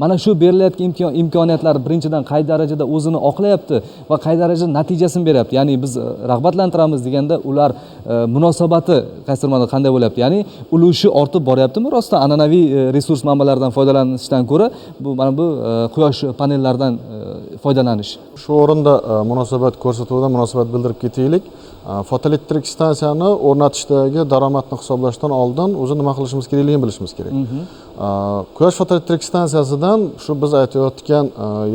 Mana shu berilayotgan imkoniyatlar birinchidan qay darajada o'zini oqlayapti va qay darajada natijasini beryapti. Ya'ni biz rag'batlantiramiz deganda ular munosabati qaysi ma'noda qanday bo'lyapti? Ya'ni ulushi ortib boryaptimi? Rostdan an'anaviy resurs manbalaridan foydalanishdan ko'ra mana bu quyosh panellaridan foydalanish. Shu o'rinda munosabat ko'rsatuvda munosabat bildirib ketaylik. Fotoelektrik stansiyani o'rnatishdagi daromadni hisoblashdan oldin o'zi nima qilishimiz kerakligini bilishimiz kerak. Quyosh fotoelektrik stansiyasidan shu biz aytayotgan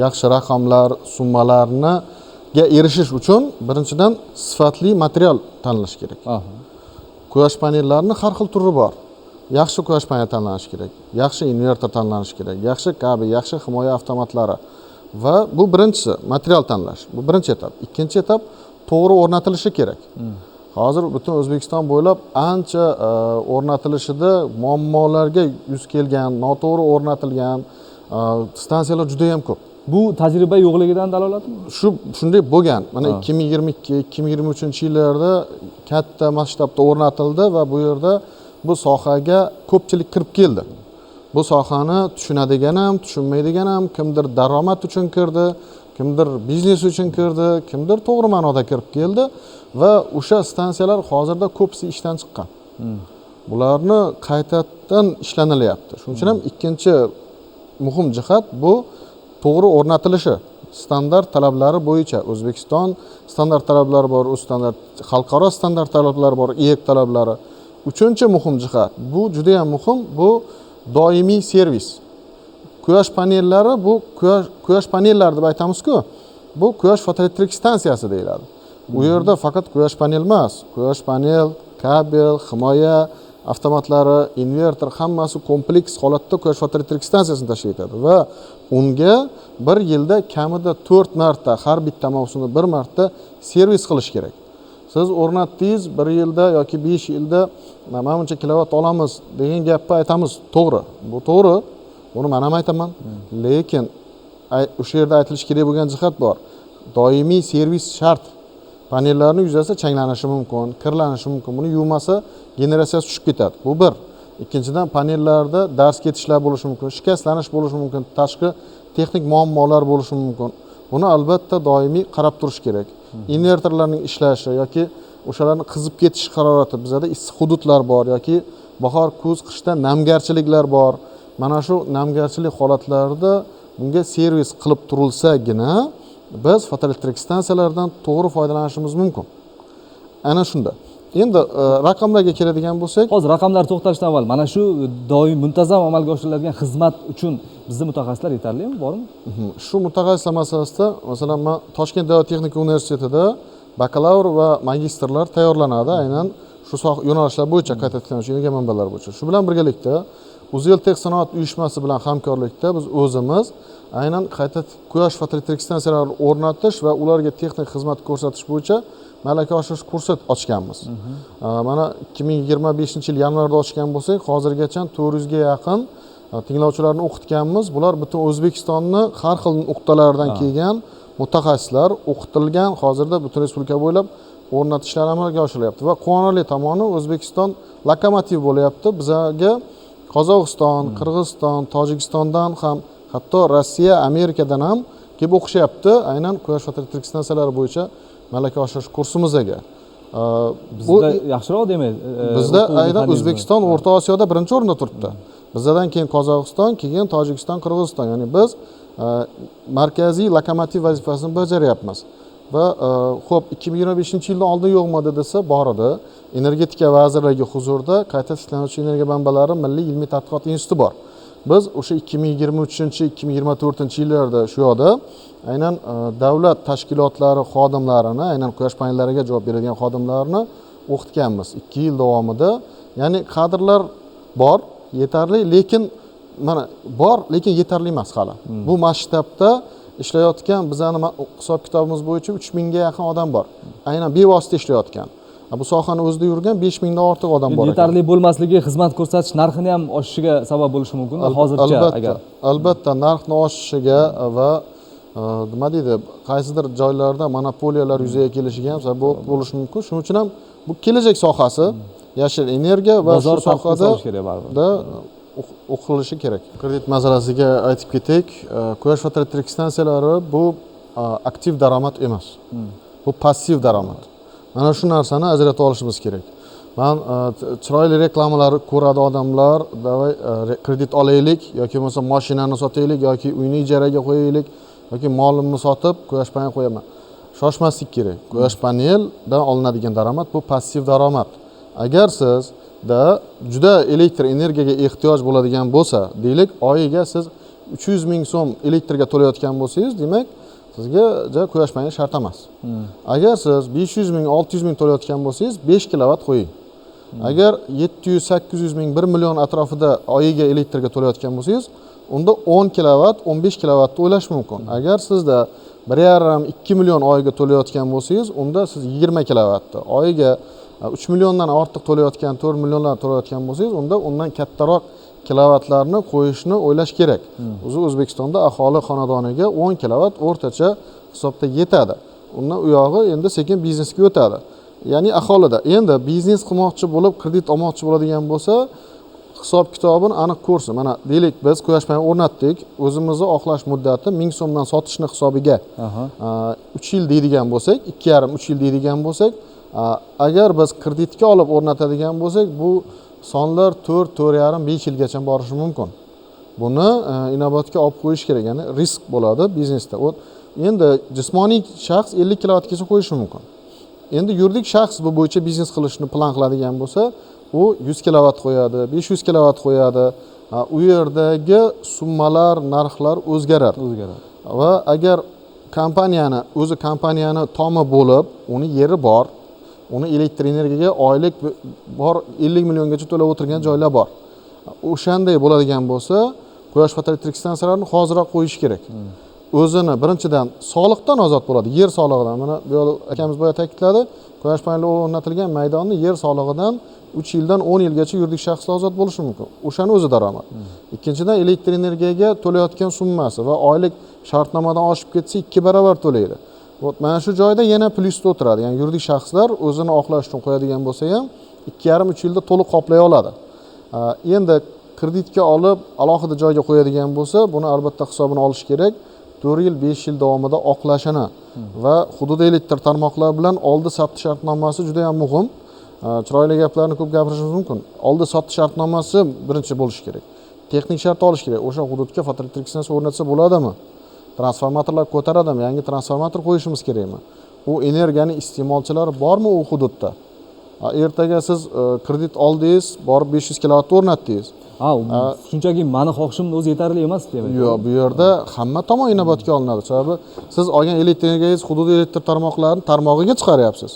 yaxshi raqamlar, summalarga erishish uchun birinchidan sifatli material tanlash kerak. Quyosh panellarining har xil turi bor. Yaxshi quyosh panel tanlanishi kerak, yaxshi invertor tanlanishi kerak, yaxshi kabel, yaxshi himoya avtomatlari va bu birinchisi material tanlash. Bu birinchi etap. Ikkinchi etap to'g'ri o'rnatilishi kerak. Hozir butun O'zbekiston bo'ylab ancha o'rnatilishida muammolarga yuz kelgan, noto'g'ri o'rnatilgan stansiyalar juda ham ko'p. Bu tajriba yo'qligidan dalolatmi? Shunday bo'lgan. Mana 2022-2023-yillarda katta masshtabda o'rnatildi va bu yerda bu sohaga ko'pchilik kirib keldi. Bu sohani tushunadigan ham, tushunmaydigan ham, kimdir daromad uchun kirdi, kimdir biznes uchun kirdi, kimdir to'g'ri ma'noda kirib keldi va o'sha stansiyalar hozirda ko'psi ishdan chiqqan. Bularni qaytadan ishlanilyapti. Shuning uchun ham ikkinchi muhim jihat bu to'g'ri o'rnatilishi. Standart talablari bo'yicha O'zbekiston standart talablari bor, o'z standart xalqaro standart talablari bor, EEC talablari. Uchinchi muhim jihat, bu juda ham muhim, bu doimiy servis. Quyosh panellari bu quyosh panellari deb aytamiz-ku. Bu quyosh fotoelektrik stansiyasi deyiladi. Bu yerda faqat quyosh panel emas, quyosh panel, kabel, himoya avtomatlari, invertor hammasi kompleks holatda quyosh fotoelektrik stansiyasini tashkil etadi va unga bir yilda kamida 4 marta, har bitta mavsumda 1 marta servis qilish kerak. Siz o'rnatdingiz, 1 yilda yoki 5 yilda mana buncha kilovat olamiz degan gapni aytamiz, to'g'ri. Bu to'g'ri. Buni men ham aytaman. Lekin o'sha yerda aytilish kerak bo'lgan jihat bor. Doimiy servis shart. Panellarning yuzasi changlanishi mumkin, kirlanishi mumkin. Buni yuvmasa generatsiyasi tushib ketadi. Bu bir. Ikkinchidan panellarda dars ketishlar bo'lishi mumkin, shikastlanish bo'lishi mumkin, tashqi texnik muammolar bo'lishi mumkin. Buni albatta doimiy qarab turish kerak. Invertorlarning ishlashi yoki o'shalarning qizib ketish harorati, bizda issiq hududlar bor yoki bahor, kuz, qishda namgarchiliklar bor. Mana shu namgarchilik holatlarida bunga servis qilib turilsagina biz fotoelektrik stansiyalardan to'g'ri foydalanishimiz mumkin. Ana shunda. Endi raqamlarga keladigan bo'lsak, hozir raqamlar to'xtalishdan avval mana shu doim muntazam amalga oshiriladigan xizmat uchun bizning mutaxassislar yetarlimi, bormi? Shu mutaxassislar masalasida, masalan, men Toshkent davlat texnika universitetida bakalavr va magistrlar tayyorlanadi, aynan shu yo'nalishlar bo'yicha qayta tiklanuvchi energiya manbalari bo'yicha. Shu bilan birgalikda Uzeltech sanoat uyushmasi bilan hamkorlikda biz o'zimiz aynan qayta quyosh fotoelektrik stansiyalarini o'rnatish va ularga texnik xizmat ko'rsatish bo'yicha malaka oshirish kursi ochganmiz. Mana 2025-yil yanvarda ochgan bo'lsak, hozirgacha 400 ga yaqin tinglovchilarni o'qitganmiz. Bular butun O'zbekistonni har xil nuqtalaridan kelgan mutaxassislar o'qitilgan, hozirda butun respublika bo'ylab o'rnatishlar amalga oshirilyapti va quvonarli tomoni O'zbekiston lokomotiv bo'lyapti. Bizga Qozog'iston, Qirg'iziston, Tojikistondan ham, hatto Rossiya, Amerikadan ham kelib o'qishyapti. Aynan quyosh fotoelektrik stansiyalari bo'yicha malaka oshirish kursimizga. Bizda yaxshiroq demaydi. Bizda aynan O'zbekiston O'rta Osiyoda birinchi o'rinda turibdi. Bizdan keyin Qozog'iston, keyin Tojikiston, Qirg'iziston. Ya'ni biz markaziy lokomotiv vazifasini bajaryapmiz. Va xo'p, 2025-yilda oldin yo'qmi desa, bor edi. Energetika vazirligi huzurida qayta tiklanuvchi energiya manbalari Milliy ilmiy tadqiqot instituti bor. Biz o'sha 2023-2024-yillarda shu yoqda aynan davlat tashkilotlari xodimlarini, aynan quyosh panellariga javob beradigan xodimlarni o'qitganmiz 2 yil davomida. Ya'ni kadrlar bor, yetarli, lekin mana bor, lekin yetarli emas hali. Bu masshtabda ishlayotgan bizning hisob kitobimiz bo'yicha 3000 ga yaqin odam bor. Aynan bevosita ishlayotgan. Bu sohani o'zida yurgan 5000 dan ortiq odam bor. Yetarli bo'lmasligi xizmat ko'rsatish narxini ham oshishiga sabab bo'lishi mumkin. Hozircha agar albatta narxni oshishiga va nima deydi, qaysidir joylarda monopoliyalar yuzaga kelishiga ham sabab bo'lishi mumkin. Shuning uchun ham bu kelajak sohasi, yashil energiya va shu sohada o'qilishi kerak. Kredit masalasiga aytib ketaylik. Quyosh fotoelektrik stansiyalari bu aktiv daromad emas. Bu passiv daromad. Mana shu narsani ajratib olishimiz kerak. Men chiroyli reklamalar ko'radi odamlar, davay kredit olaylik yoki bo'lmasa mashinani sotaylik yoki uyni ijaraga qo'yaylik yoki molimni sotib quyosh panel qo'yaman. Shoshmaslik kerak. Quyosh paneldan olinadigan daromad bu passiv daromad. Agar sizda juda elektr energiyaga ehtiyoj bo'ladigan bo'lsa, deylik, oyiga siz 300 ming so'm elektrga to'layotgan bo'lsangiz, demak, sizga quyosh paneli shart emas. Agar siz 500 ming, 600 ming to'layotgan bo'lsangiz, 5 kilovat qo'ying. Agar 700, 800 ming, 1 million atrofida oyiga elektrga to'layotgan bo'lsangiz, unda 10 kilovat, 15 kilovatni o'ylash mumkin. Agar sizda 1,5-2 million oyiga to'layotgan bo'lsangiz, unda siz 20 kilovatni, oyiga 3 milliondan ortiq to'layotgan, 4 milliondan to'layotgan bo'lsangiz, unda undan kattaroq kilovatlarni qo'yishni o'ylash kerak. O'zbekistonda aholi xonadoniga 10 kilovat o'rtacha hisobda yetadi. Undan u yog'i endi sekin biznesga o'tadi. Ya'ni aholida endi biznes qilmoqchi bo'lib, kredit olmoqchi bo'ladigan bo'lsa, hisob kitobini aniq ko'rsin. Mana deylik, biz quyosh panel o'rnatdik, o'zimizni oqlash muddati 1000 so'mdan sotishni hisobiga 3 yil deydigan bo'lsak, 2,5-3 yil deydigan bo'lsak, agar biz kreditga olib o'rnatadigan bo'lsak, bu sonlar 4-4,5 yilgacha borishi mumkin. Buni inobatga olib qo'yish kerak, ya'ni risk bo'ladi biznesda. Endi jismoniy shaxs 50 kilovatgacha qo'yishi mumkin. Endi yuridik shaxs bu bo'yicha biznes qilishni plan qiladigan bo'lsa, u 100 kilovat qo'yadi, 500 kilovat qo'yadi. U yerdagi summalar, narxlar o'zgaradi. Va agar kompaniyani tomi bo'lib, uni yeri bor, uni elektr energiyaga oylik bor 50 milliongacha to'lab o'tirgan joylar bor. O'shanday bo'ladigan bo'lsa, quyosh fotoelektrik stansiyalarini hoziroq qo'yish kerak. O'zini birinchidan soliqdan ozod bo'ladi, yer solig'idan. Mana bu yo'l akamiz boya ta'kidladi, quyosh paneli o'rnatilgan maydonni yer solig'idan 3 yildan 10 yilgacha yuridik shaxslar ozod bo'lishi mumkin. O'shani o'zi daromad. Ikkinchidan elektr energiyaga to'layotgan summasi va oylik shartnomadan oshib ketsa 2 barobar to'laydi. Mana shu joyda yana plyusda o'tiradi. Ya'ni yuridik shaxslar o'zini oqlash uchun qo'yadigan bo'lsa ham 2,5-3 yilda to'liq qoplay oladi. Endi kreditga olib alohida joyga qo'yadigan bo'lsa, buni albatta hisobini olish kerak. 4 yil, 5 yil davomida oqlashini va hududiy elektr tarmoqlar bilan oldi sotdi shartnomasi juda ham muhim. Chiroyli gaplarni ko'p gapirishimiz mumkin. Oldi sotdi shartnomasi birinchi bo'lishi kerak. Texnik shart olish kerak. O'sha hududga fotoelektrik stansiyasi o'rnatsa bo'ladimi? Transformatorlar ko'taradimi? Yangi transformator qo'yishimiz kerakmi? U energiyani iste'molchilari bormi u hududda? Ertaga siz kredit oldingiz, borib 500 kilovat o'rnatdingiz. Shunchaki meni xohishimni o'zi yetarli emas demak. Yo'q, bu yerda hamma tomon inobatga olinadi. Sababi siz olgan elektr energiyangiz hududiy elektr tarmog'iga chiqaryapsiz.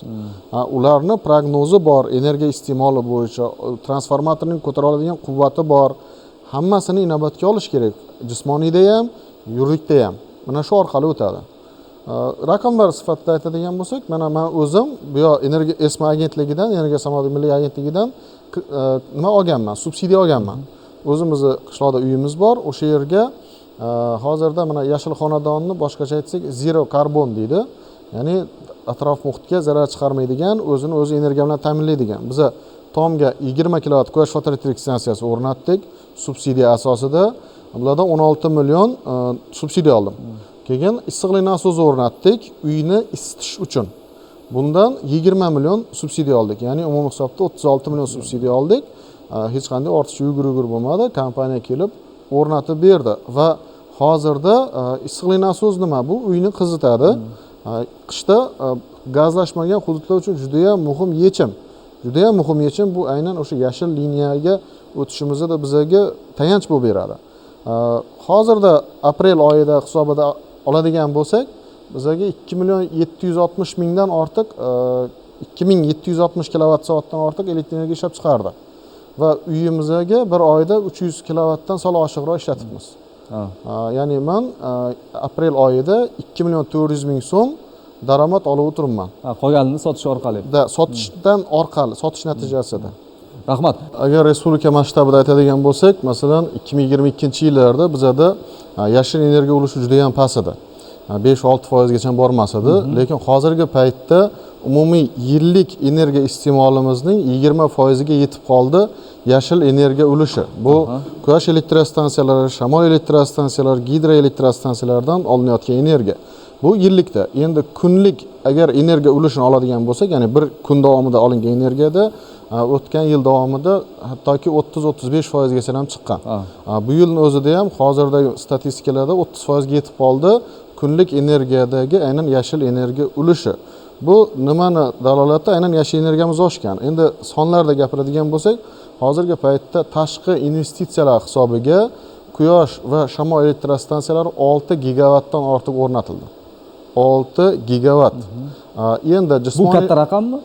Ularni prognozi bor, energiya iste'moli bo'yicha, transformatorning ko'tara oladigan quvvati bor. Hammasini inobatga olish kerak. Jismoniyda ham, yuridikda ham. Mana shu orqali o'tadi. Raqamlar sifatida aytadigan bo'lsak, mana men o'zim bu energiya ESMA agentligidan, Energiya sanoati milliy agentligidan nima olganman? Subsidiya olganman. O'zimizni qishloqda uyimiz bor, o'sha yerga hozirda mana yashil xonadonni boshqacha aytsak zero karbon deydi. Ya'ni atrof muhitga zarar chiqarmaydigan, o'zini o'zi energiya bilan ta'minlaydigan. Biz tomga 20 kilovat quyosh fotoelektrik stansiyasi o'rnatdik subsidiya asosida. Bulardan 16 million subsidiya oldim. Keyin issiqlik nasosi o'rnatdik uyni isitish uchun. Bundan 20 million subsidiya oldik. Ya'ni umumiy hisobda 36 million subsidiya oldik. Hech qanday ortiqcha yugur bo'lmadi. Kompaniya kelib o'rnatib berdi va hozirda issiqlik nasosi nima? Bu uyni qizitadi. Qishda gazlashmagan hududlar uchun juda ham muhim yechim. Juda ham muhim yechim bu aynan o'sha yashil liniyaga o'tishimizda bizga tayanch bo'lib beradi. Hozirda aprel oyida hisobida oladigan bo'lsak, bizga 2 million 760 mingdan ortiq 2760 kilovat soatdan ortiq elektr energiya ishlab chiqardi. Va uyimizga bir oyda 300 kilovatdan sal oshiqroq ishlatibmiz. Ya'ni men aprel oyida 2 million 400 ming so'm daromad olib o'tiribman. Qolganini sotish orqali. Sotish natijasida. Rahmat. Agar respublika masshtabida aytadigan bo'lsak, masalan 2022-yillarda bizda yashil energiya ulushi juda ham past edi. 5-6% gacha bormas edi, lekin hozirgi paytda umumiy yillik energiya iste'molimizning 20% ga yetib qoldi yashil energiya ulushi. Bu quyosh elektrostansiyalari, shamol elektrostansiyalari, gidroelektrostansiyalardan olinayotgan energiya. Bu yillikda. Endi kunlik agar energiya ulushini oladigan bo'lsak, ya'ni bir kun davomida olingan energiyada o'tgan yil davomida hattoki 30-35% gacha ham chiqqan. Bu yilning o'zida ham hozirdagi statistikalarda 30% ga yetib qoldi kunlik energiyadagi aynan yashil energiya ulushi. Bu nimani dalolatda? Aynan yashil energiyamiz oshgan. Endi sonlarda gapiradigan bo'lsak, hozirgi paytda tashqi investitsiyalar hisobiga quyosh va shamol elektrostansiyalari 6 gigavatdan ortiq o'rnatildi. 6 gigavat. Endi jismoniy Bu katta raqammi?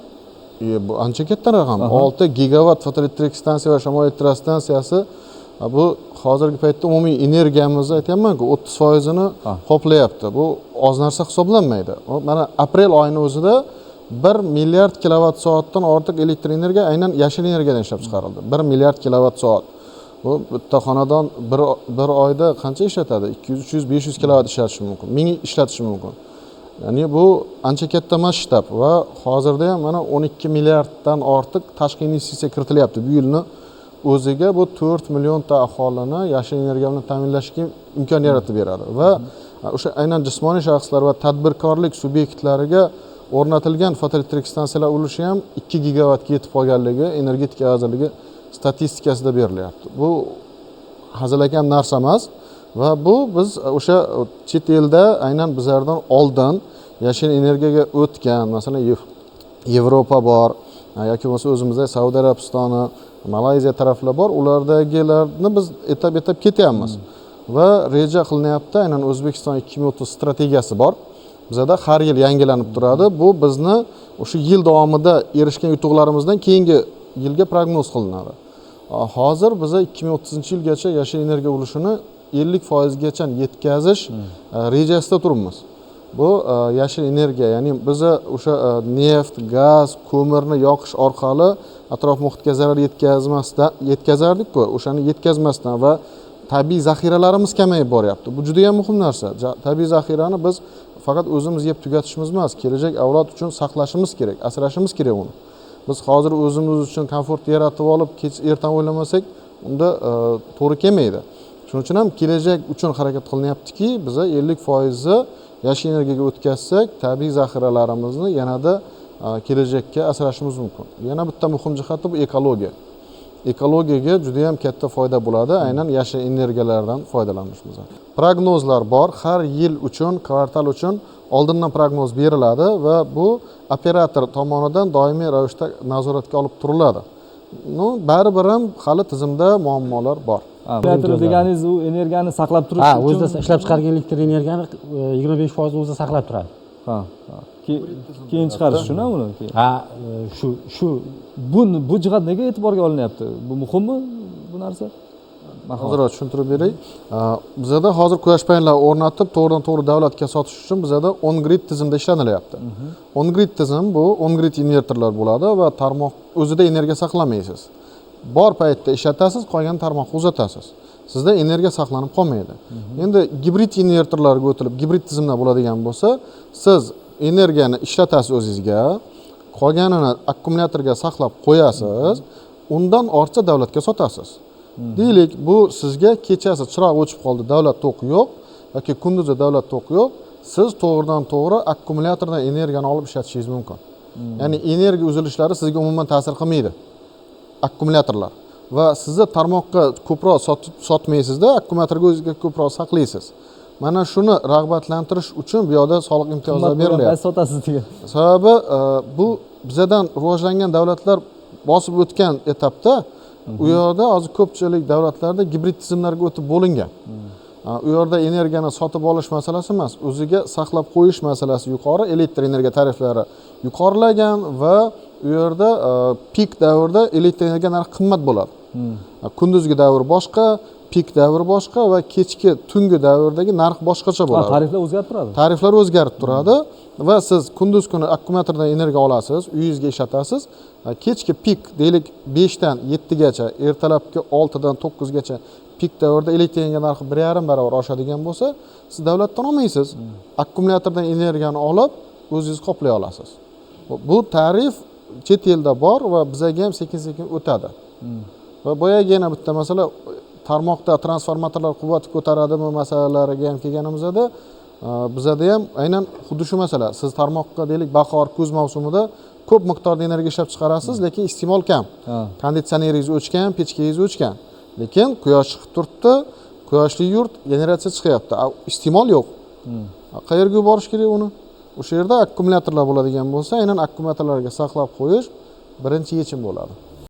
Bu ancha katta raqam. 6 gigavat fotoelektrik stansiya va shamol elektrostansiyasi bu hozirgi paytda umumiy energiyamizni aytayapman-ku 30% ni qoplayapti. Bu oz narsa hisoblanmaydi. Mana aprel oyining o'zida 1 milliard kilovatt soatdan ortiq elektr energiya aynan yashil energiyadan ishlab chiqarildi. 1 milliard kilovatt soat. Bu bitta xonadon bir oyda qancha ishlatadi? 200, 300, 500 kilovatt ishlatishi mumkin. 1000 ishlatishi mumkin. Ya'ni bu ancha katta masshtab va hozirda ham mana 12 milliarddan ortiq tashqi investitsiya kiritilyapti. Bu yilni o'ziga bu 4 millionta aholini yashil energiya bilan ta'minlashga imkon yaratib beradi va o'sha aynan jismoniy shaxslar va tadbirkorlik subyektlariga o'rnatilgan fotoelektrik stansiyalar ulushi ham 2 gigavatga yetib qolganligi energetika vazirligi statistikasida berilyapti. Bu hazilakam narsa emas va bu biz o'sha chet elda aynan bizlardan oldin yashil energiyaga o'tgan, masalan, Yevropa bor yoki bo'lmasa o'zimizda Saudiya Arabistoni, Malayziya taraflar bor, ulardagilarni biz etap ketyapmiz. Va reja qilinyapti, aynan O'zbekiston 2030 strategiyasi bor. Bizda har yil yangilanib turadi. Bu bizni o'sha yil davomida erishgan yutuqlarimizdan keyingi yilga prognoz qilinadi. Hozir biz 2030-yilgacha yashil energiya ulushini 50% gacha yetkazish rejasida turibmiz. Bu yashil energiya, ya'ni biz o'sha neft, gaz, ko'mirni yoqish orqali atrof muhitga zarar yetkazardik-ku, o'shani yetkazmasdan va tabiiy zaxiralarimiz kamayib boryapti. Bu juda ham muhim narsa. Tabiiy zaxirani biz faqat o'zimiz yeb tugatishimiz emas, kelajak avlod uchun saqlashimiz kerak, asrashimiz kerak uni. Biz hozir o'zimiz uchun komfort yaratib olib, ertaga o'ylamasak, unda to'g'ri kelmaydi. Shuning uchun ham kelajak uchun harakat qilinyaptiki, biz 50% yashil energiyaga o'tkazsak, tabiiy zaxiralarimizni yanada kelajakka asrashimiz mumkin. Yana bitta muhim jihati bu ekologiya. Ekologiyaga juda ham katta foyda bo'ladi, aynan yashil energiyalardan foydalanishimiz. Prognozlar bor, har yil uchun, kvartal uchun oldindan prognoz beriladi va bu operator tomonidan doimiy ravishda nazoratga olib turiladi. Baribir ham hali tizimda muammolar bor. Operator deganingiz u energiyani saqlab turish uchun o'zida ishlab chiqargan elektr energiyani 25% o'zida saqlab turadi. Keyin chiqarish shuna uni. Shu Bu jihat nega e'tiborga olinyapti? Bu muhimmi bu narsa? Hozir tushuntirib beray. Bizda hozir quyosh panellari o'rnatib, to'g'ridan-to'g'ri davlatga sotish uchun bizda on-grid tizimda ishlanilyapti. On-grid tizim bu on-grid invertorlar bo'ladi va tarmoq o'zida energiya saqlamaysiz. Bor paytda ishlatasiz, qolgan tarmoqqa uzatasiz. Sizda energiya saqlanib qolmaydi. Endi gibrid invertorlarga o'tilib, gibrid tizimda bo'ladigan bo'lsa, siz energiyani ishlatasiz o'zingizga, qolganini akkumulyatorga saqlab qo'yasiz, undan ortsa davlatga sotasiz. Deylik, bu sizga kechasi chiroq o'chib qoldi, davlat to'q yo'q yoki kunduzi davlat to'q yo'q, siz to'g'ridan-to'g'ri akkumulyatordan energiyani olib ishlatishingiz mumkin. Ya'ni energiya uzilishlari sizga umuman ta'sir qilmaydi. Akkumulyatorlar va sizni tarmoqqa ko'proq sotmaysizda, akkumulyatorga o'zingizga ko'proq saqlaysiz. Mana shuni rag'batlantirish uchun bu yerda soliq imtiyozlari berilyapti. Sotasiz degan. Sababi bu bizdan rivojlangan davlatlar bosib o'tgan etapda u yerda hozir ko'pchilik davlatlarda gibrid tizimlarga o'tib bo'lingan. U yerda energiyani sotib olish masalasi emas, o'ziga saqlab qo'yish masalasi yuqori, elektr energiya tariflari yuqorilagan va u yerda pik davrda elektr energiya narxi qimmat bo'ladi. Kunduzgi davr boshqa, pik davri boshqa va kechki tungi davrdagi narx boshqacha bo'ladi. Tariflar o'zgarib turadi. Tariflar o'zgarib turadi va siz kunduz kuni akkumulyatordan energiya olasiz, uyingizga ishlatasiz. Kechki pik, deylik 5 dan 7 gacha, ertalabki 6 dan 9 gacha pik davrda elektr energiya narxi 1,5 barobar oshadigan bo'lsa, siz davlatdan olmaysiz. Akkumulyatordan energiyani olib, o'zingiz qoplay olasiz. Bu tarif chet elda bor va bizga ham sekin sekin o'tadi. Va boyagi yana bitta masala tarmoqda transformatorlar quvvati ko'taradimi masalalariga ham kelganimizda bizada ham aynan xuddi shu masala. Siz tarmoqqa deylik bahor, kuz mavsumida ko'p miqdorda energiya ishlab chiqarasiz, lekin iste'mol kam. Konditsioneringiz o'chgan, pechkangiz o'chgan. Lekin quyosh chiqib turibdi, quyoshli yurt, generatsiya chiqyapti. Iste'mol yo'q. Qayerga yuborish kerak uni? O'sha yerda akkumulyatorlar bo'ladigan bo'lsa, aynan akkumulyatorlarga saqlab qo'yish birinchi yechim bo'ladi.